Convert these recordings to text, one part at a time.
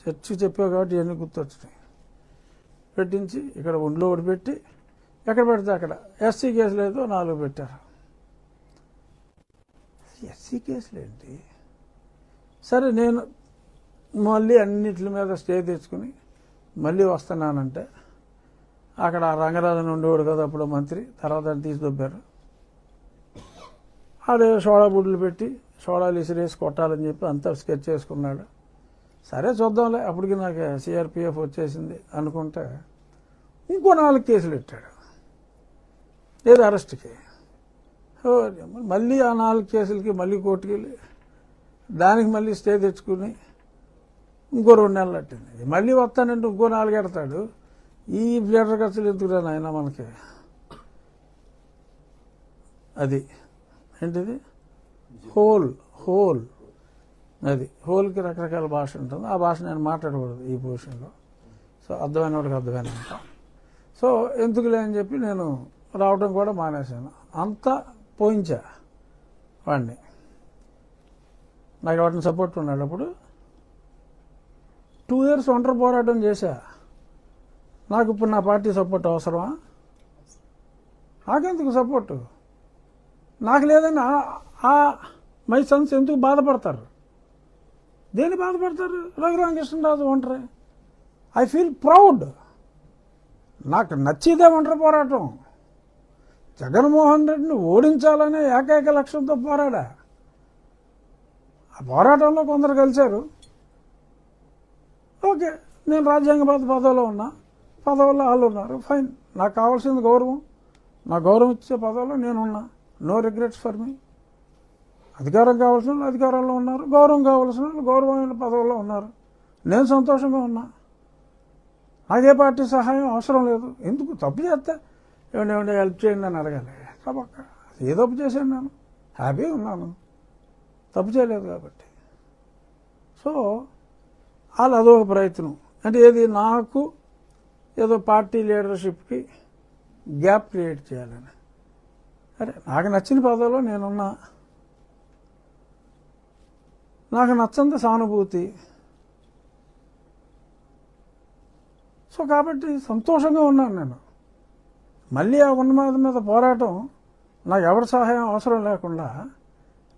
Church చెప్పావు కాబట్టి ఇవన్నీ గుర్తొచ్చినాయి. పెట్టించి ఇక్కడ ఒంట్లో ఒకటి పెట్టి ఎక్కడ పెడితే అక్కడ ఎస్సీ కేసులు ఏదో 4 పెట్టారు. ఎస్సీ కేసులు ఏంటి? సరే నేను మళ్ళీ అన్నిటి మీద స్టే తెచ్చుకుని మళ్ళీ వస్తున్నానంటే అక్కడ రంగరాజన్ ఉండేవాడు కదా అప్పుడు మంత్రి, తర్వాత అని తీసిదొబ్బారు. ఆడే సోడా బుడ్లు పెట్టి సోడాలు ఇసిరేసి కొట్టాలని చెప్పి అంతా స్కెచ్ చేసుకున్నాడు. సరే చూద్దాంలే, అప్పటికి నాకు సిఆర్పిఎఫ్ వచ్చేసింది అనుకుంటే ఇంకో 4 కేసులు పెట్టాడు ఏదో అరెస్ట్కి. మళ్ళీ ఆ 4 కేసులకి మళ్ళీ కోర్టుకి వెళ్ళి దానికి మళ్ళీ స్టే తెచ్చుకుని ఇంకో 2 నెలలు పట్టింది. మళ్ళీ వస్తానంటే ఇంకో 4 ఎడతాడు. ఈ లీటర్ ఖర్చులు ఎందుకురా నాయన మనకి. అది ఏంటిది హోల్ అది హోల్కి రకరకాల భాష ఉంటుంది. ఆ భాష నేను మాట్లాడకూడదు ఈ పొజిషన్లో. సో అర్థమైన వాడికి అర్థమైన. సో ఎందుకులే అని చెప్పి నేను రావడం కూడా మానేశాను. అంతా పోయించా వాడిని. నాకు వాటిని సపోర్ట్ ఉన్నాడు. అప్పుడు 2 years ఒంటరి పోరాటం చేశా. నాకు ఇప్పుడు నా పార్టీ సపోర్ట్ అవసరమా? నాకెందుకు సపోర్టు? నాకు లేదని మై సన్స్ ఎందుకు బాధపడతారు? దేని బాధపడతారు? రఘురామకృష్ణరాజు ఒంటరి. I feel proud. నాకు నచ్చిదే ఒంటరి పోరాటం. జగన్మోహన్ రెడ్డిని ఓడించాలనే ఏకైక లక్ష్యంతో పోరాడా. ఆ పోరాటంలో కొందరు కలిశారు. ఓకే, నేను రాజ్యాంగబద్ధ పదవిలో ఉన్నా, పదవుల్లో వాళ్ళు ఉన్నారు, ఫైన్. నాకు కావాల్సింది గౌరవం. నా గౌరవం ఇచ్చే పదవిలో నేనున్నా. No regrets for me. అధికారం కావాల్సిన వాళ్ళు అధికారంలో ఉన్నారు, గౌరవం కావాల్సిన వాళ్ళు గౌరవమైన పదవుల్లో ఉన్నారు. నేను సంతోషంగా ఉన్నా. నాకే పార్టీ సహాయం అవసరం లేదు. ఎందుకు? తప్పు చేస్తే ఏమంటే హెల్ప్ చేయండి అని అడగాలి. తప్పక ఏ తప్పు చేశాను? నేను హ్యాపీగా ఉన్నాను, తప్పు చేయలేదు కాబట్టి. సో వాళ్ళు అదొక ప్రయత్నం. అంటే ఏది నాకు ఏదో పార్టీ లీడర్షిప్కి గ్యాప్ క్రియేట్ చేయాలని. అరే నాకు నచ్చిన పదవిలో నేనున్నా, నాకు నచ్చంత సానుభూతి. సో కాబట్టి సంతోషంగా ఉన్నాను నేను. మళ్ళీ ఆ ఉన్నమాద మీద పోరాటం నాకు ఎవరి సహాయం అవసరం లేకుండా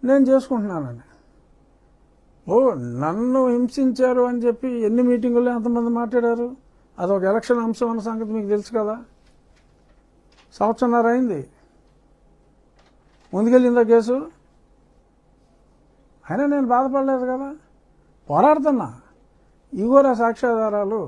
నేను చేసుకుంటున్నానని. నన్ను హింసించారు అని చెప్పి ఎన్ని మీటింగుల్లో ఎంతమంది మాట్లాడారు? అదొక ఎలక్షన్ అంశం అన్న సంగతి మీకు తెలుసు కదా. 1.5 సంవత్సరం అయింది ముందుకెళ్ళిందా కేసు. అయినా నేను బాధపడలేదు కదా, పోరాడుతున్నా. ఇగోరా సాక్ష్యాధారాలు,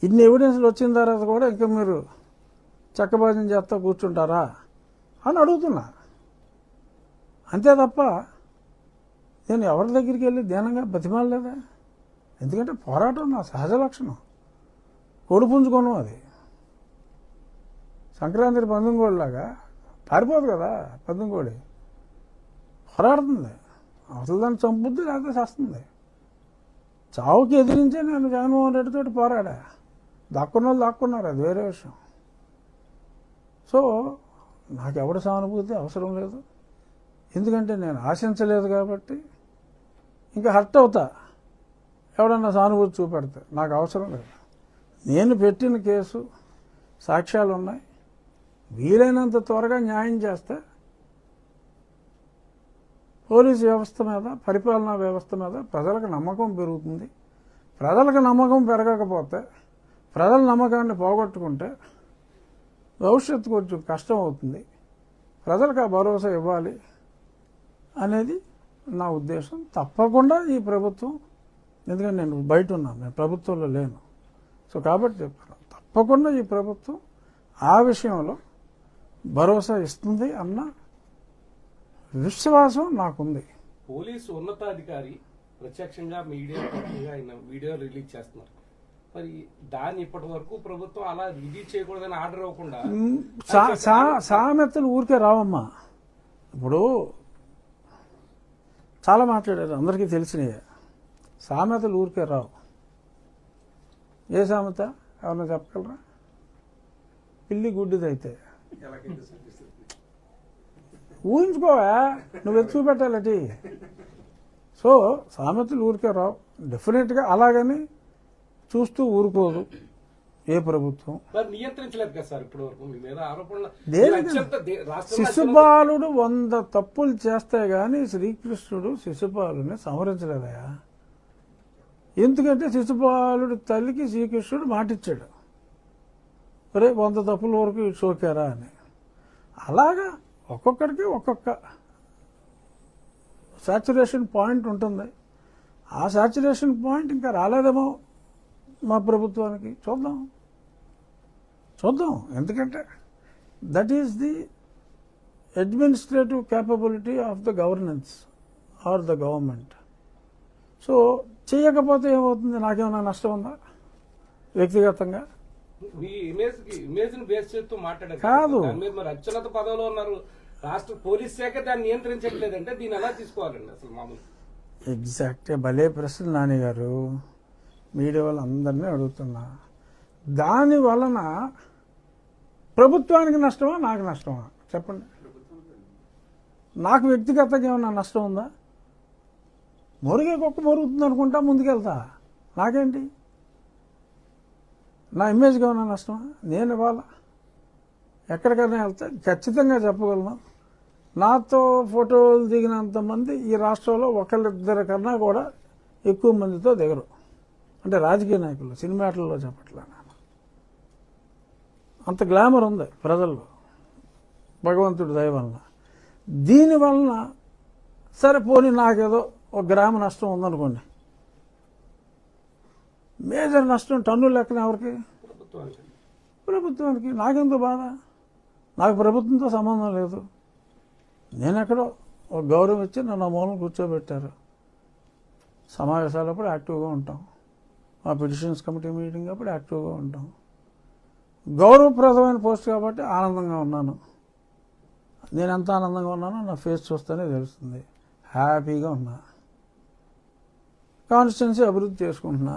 ఇన్ని ఎవిడెన్స్లు వచ్చిన తర్వాత కూడా ఇంకా మీరు చక్కబాజం చేస్తా కూర్చుంటారా అని అడుగుతున్నా. అంతే తప్ప నేను ఎవరి దగ్గరికి వెళ్ళి దీనంగా బతిమాలలేదా. ఎందుకంటే పోరాటం నా సహజ లక్షణం. కోడి పుంజుకోను. అది సంక్రాంతి పందుంగోడిలాగా పారిపోదు కదా. పందుంగోడి పోరాడుతుంది. అవతల దాన్ని చంపుద్ది, లేకపోతే చేస్తుంది. చావుకి ఎదిరించే నేను జగన్మోహన్ రెడ్డితో పోరాడా. దాక్కున్న వాళ్ళు దాక్కున్నారు, అది వేరే విషయం. సో నాకు ఎవరి సానుభూతి అవసరం లేదు. ఎందుకంటే నేను ఆశించలేదు కాబట్టి. ఇంకా హర్ట్ అవుతా ఎవడన్నా సానుభూతి చూపెడితే. నాకు అవసరం లేదు. నేను పెట్టిన కేసు సాక్ష్యాలు ఉన్నాయి. వీలైనంత త్వరగా న్యాయం చేస్తే పోలీసు వ్యవస్థ మీద, పరిపాలనా వ్యవస్థ మీద ప్రజలకు నమ్మకం పెరుగుతుంది. ప్రజలకు నమ్మకం పెరగకపోతే, ప్రజల నమ్మకాన్ని పోగొట్టుకుంటే భవిష్యత్తు కొంచెం కష్టం అవుతుంది. ప్రజలకు ఆ భరోసా ఇవ్వాలి అనేది నా ఉద్దేశం. తప్పకుండా ఈ ప్రభుత్వం, ఎందుకంటే నేను బయట ఉన్నాను, నేను ప్రభుత్వంలో లేను. సో కాబట్టి చెప్తాను, తప్పకుండా ఈ ప్రభుత్వం ఆ విషయంలో భరోసా ఇస్తుంది అన్న విశ్వాసం నాకుంది. పోలీసు ఉన్నతాధికారి ప్రత్యక్షంగా మీడియా ఆయన వీడియో రిలీజ్ చేస్తున్నారు. మరి దాన్ని ఇప్పటి వరకు ప్రభుత్వం అలా రిలీజ్ చేయకూడదని ఆర్డర్ ఇవ్వకుండా సామెతలు ఊరికే రావమ్మా. ఇప్పుడు చాలా మాట్లాడారు, అందరికీ తెలిసినయే. సామెతలు ఊరికే రావు. ఏ సామెత ఎవరన్నా చెప్పగలరా? పిల్లి గుడ్డిదైతే ఊహించుకోవా, నువ్వు ఎత్తు చూపెట్టాలటి. సో సామెతలు ఊరికే రావు. డెఫినెట్గా అలాగని చూస్తూ ఊరుకోదు ఏ ప్రభుత్వం. మరి నియంత్రించలేదు కదా సార్ ఇప్పుడు వరకు మీ మీద ఆరోపణలు దేనికి? అత్యంత రాష్ట్రంలో శిశుపాలుడు 100 తప్పులు చేస్తే గాని శ్రీకృష్ణుడు శిశుపాలుని సంహరించలేదయా. ఎందుకంటే శిశుపాలుడు తల్లికి శ్రీకృష్ణుడు మాటిచ్చాడు, ఒరే 100 తప్పుల వరకు షోకారా అని. అలాగా ఒక్కొక్కడికి ఒక్కొక్క సాచురేషన్ పాయింట్ ఉంటుంది. ఆ సాచురేషన్ పాయింట్ ఇంకా రాలేదేమో మా ప్రభుత్వానికి. చూద్దాం. ఎందుకంటే that is the administrative capability of the governance or the government. So చేయకపోతే ఏమవుతుంది? నాకేమైనా నష్టం ఉందా వ్యక్తిగతంగా? మీ ఇమేజ్ ని బేస్ చేస్తూ మాట్లాడారు కాదు. దాని మీద మరి అత్యున్నత పదవిలో ఉన్నారు, రాష్ట్ర పోలీస్ శాఖ దాన్ని నియంత్రించట్లేదంటే దీన్ని ఎలా తీసుకోవాలండి అసలు మామూలు? ఎగ్జాక్ట్గా భలే ప్రశ్న నాని గారు. మీడియా వాళ్ళందరినీ అడుగుతున్నా. దాని వలన ప్రభుత్వానికి నష్టమా నాకు నష్టమా చెప్పండి. నాకు వ్యక్తిగతంగా ఏమన్నా నష్టం ఉందా? మొరిగే కుక్క మొరుగుతుంది అనుకుంటా ముందుకెళ్తా, నాకేంటి? నా ఇమేజ్గా ఏమన్నా నష్టమా? నేను ఇవాళ ఎక్కడికైనా వెళ్తే ఖచ్చితంగా చెప్పగలను, నాతో ఫోటోలు దిగినంతమంది ఈ రాష్ట్రంలో ఒకళ్ళిద్దరి కన్నా కూడా ఎక్కువ మందితో దిగరు. అంటే రాజకీయ నాయకులు, సినిమాటల్లో చెప్పట్లా. అంత గ్లామర్ ఉంది ప్రజల్లో భగవంతుడి దయ వలన. దీనివలన సరే పోనీ నాకేదో ఒక గ్రామ నష్టం ఉందనుకోండి, మేజర్ నష్టం టన్నుల లెక్కన ఎవరికి? ప్రభుత్వానికి. నాకెందుకు బాధ? నాకు ప్రభుత్వంతో సంబంధం లేదు. నేను ఎక్కడో ఒక గౌరవం ఇచ్చి నన్ను మూలం కూర్చోబెట్టారు. సమావేశాలప్పుడు యాక్టివ్గా ఉంటాం, మా పిటిషన్స్ కమిటీ మీటింగ్ అప్పుడు యాక్టివ్గా ఉంటాం. గౌరవప్రదమైన పోస్ట్ కాబట్టి ఆనందంగా ఉన్నాను. నేను ఎంత ఆనందంగా ఉన్నానో నా ఫేస్ చూస్తేనే తెలుస్తుంది. హ్యాపీగా ఉన్నా, కాన్స్టిట్యున్సీ అభివృద్ధి చేసుకుంటున్నా.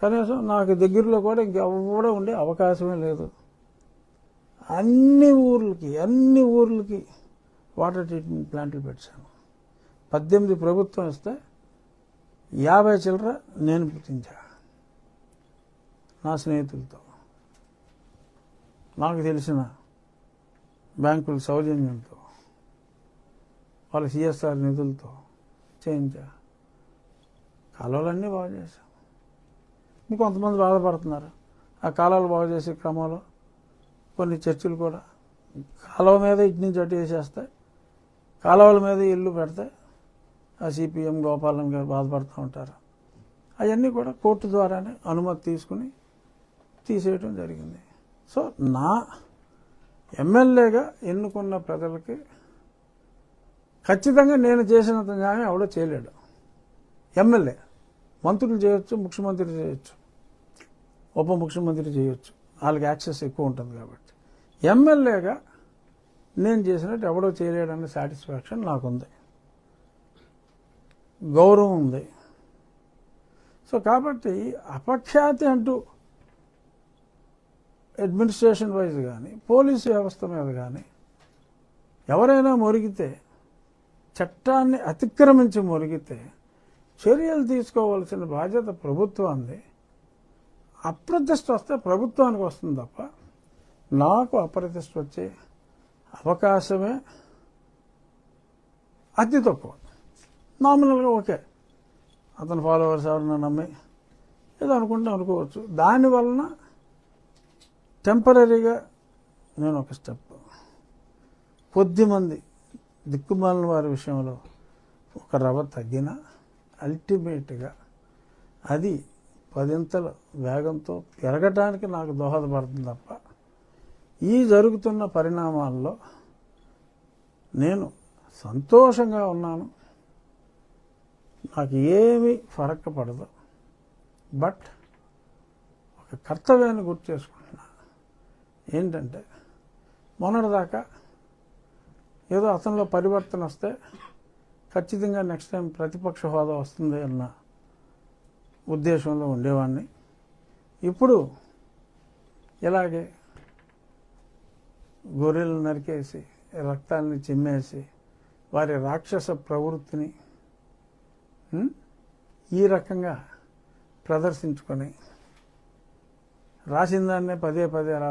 కనీసం నాకు దగ్గరలో కూడా ఇంకెవడో ఉండే అవకాశమే లేదు. అన్ని ఊర్లకి వాటర్ ట్రీట్మెంట్ ప్లాంట్లు పెట్టాను. 18 ప్రభుత్వం ఇస్తే 50 చిల్లర నేను పుట్టించా నా స్నేహితులతో, నాకు తెలిసిన బ్యాంకుల సౌజన్యంతో, వాళ్ళ సిఎస్ఆర్ నిధులతో చేయించా. కాలువలన్నీ బాగు చేశాం. ఇంకొంతమంది బాధపడుతున్నారు. ఆ కాలువలు బాగు చేసే క్రమంలో కొన్ని చర్చలు కూడా కాలువ మీద ఇటు నుంచి అటు వేసేస్తాయి, కాలువల మీద ఇల్లు పెడతాయి. ఆ సిపిఎం గోపాలం గారు బాధపడుతూ ఉంటారు. అవన్నీ కూడా కోర్టు ద్వారానే అనుమతి తీసుకుని తీసేయటం జరిగింది. సో నా ఎమ్మెల్యేగా ఎన్నుకున్న ప్రజలకి ఖచ్చితంగా నేను చేసినంత న్యాయం ఎవడో చేయలేడు. ఎమ్మెల్యే మంత్రులు చేయొచ్చు, ముఖ్యమంత్రి చేయొచ్చు, ఉప ముఖ్యమంత్రి చేయొచ్చు, వాళ్ళకి యాక్సెస్ ఎక్కువ ఉంటుంది కాబట్టి. ఎమ్మెల్యేగా నేను చేసినట్టు ఎవడో చేయలేడన్న సాటిస్ఫాక్షన్ నాకుంది, గౌరవం ఉంది. సో కాబట్టి అపఖ్యాతి అంటూ అడ్మినిస్ట్రేషన్ వైజ్ కానీ పోలీసు వ్యవస్థ మీద కానీ ఎవరైనా మొరిగితే, చట్టాన్ని అతిక్రమించి మొరిగితే చర్యలు తీసుకోవాల్సిన బాధ్యత ప్రభుత్వాన్ని. అప్రతిష్ట వస్తే ప్రభుత్వానికి వస్తుంది తప్ప నాకు అప్రతిష్ట వచ్చే అవకాశమే అతి తక్కువ. నామినల్గా ఓకే, అతని ఫాలోవర్స్ ఎవరన్నా నమ్మి ఏదో అనుకోవచ్చు. దానివలన టెంపరీగా నేను ఒక స్టెప్, కొద్దిమంది దిక్కుమాలిన వారి విషయంలో ఒక రవ్వ తగ్గినా అల్టిమేట్గా అది 10 వేగంతో పెరగటానికి నాకు దోహదపడుతుంది తప్ప ఈ జరుగుతున్న పరిణామాల్లో నేను సంతోషంగా ఉన్నాను. నాకు ఏమీ ఫరక్ పడదు. బట్ ఒక కర్తవ్యాన్ని గుర్తు చేసుకుంటున్నా. ఏంటంటే మొన్నటిదాకా ఏదో అతనిలో పరివర్తన వస్తే ఖచ్చితంగా నెక్స్ట్ టైం ప్రతిపక్ష హోదా వస్తుంది అన్న ఉద్దేశంలో ఉండేవాడిని. ఇప్పుడు ఇలాగే గొర్రెలు నరికేసి రక్తాన్ని చిమ్మేసి వారి రాక్షస ప్రవృత్తిని ఈ రకంగా ప్రదర్శించుకొని రాసిన దాన్నే పదే పదే